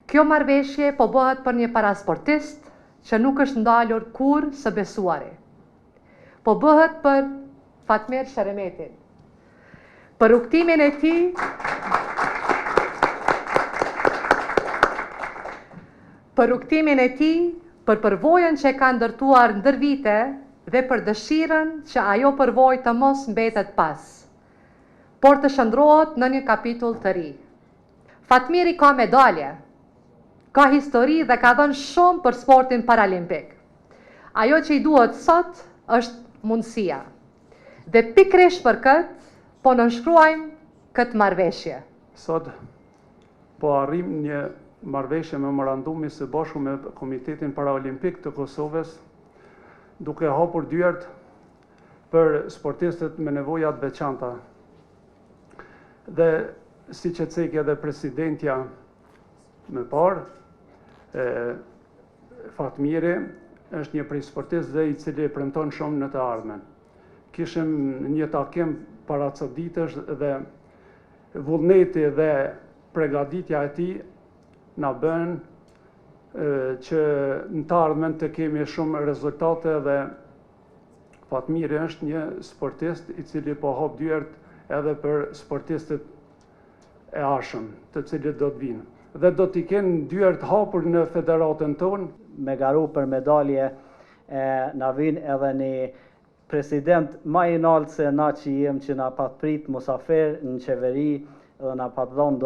Kjo marrëveshje po bëhet për një parasportist që nuk është ndalur kur së besuari. Po bëhet për Fatmir Sheremetin. Për rukëtimin e tij, për përvojën që ka ndërtuar ndër vite dhe për dëshirën që ajo përvojë të mos mbetet pas, por të shndrohet në një kapitull të ri. Fatmiri ka medalje, ka histori dhe ka dhënë shumë për sportin paralimpik. Ajo që i duhet sot është mundësia. Dhe pikërisht për këtë, po nënshkruajmë këtë marrëveshje. Sot po arrim një marrëveshje memorandumi së bashku me Komitetin Paraolimpik të Kosovës, duke hapur dyert për sportistët me nevoja të veçanta. Dhe siç e cekja edhe presidentja më parë, Fatmiri është një prej sportistëve i cili premton shumë në të ardhmen. Kishim një takim para ca ditësh dhe vullneti dhe përgatitja e tij na bën që në të ardhmen të kemi shumë rezultate dhe Fatmiri është një sportist i cili po hap dyert edhe për sportistët e ardhshëm, të cilët do të vinë. Dhe do t'i kenë dyert hapur në federatën tonë. Me garu për medalje, na vinë edhe një president ma i naltë se na që jem që na pat prit musafer në qeveri dhe na pat dhonë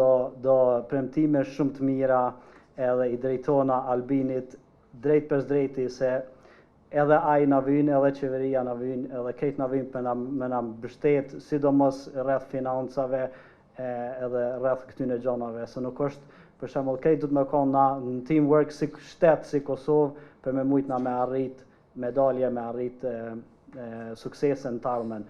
do premtime shumë të mira edhe i drejtona Albinit drejt për drejti se edhe ai na vinë, edhe qeveria na vinë, edhe krejt na vinë për me na mbështet, sidomos rreth financave edhe rreth këtyne gjonave, se nuk është për shembull krejt du të me konë na në teamwork si shtet, si Kosovë, për me mujt na me arrit medalje, me arrit suksese në të ardhmen.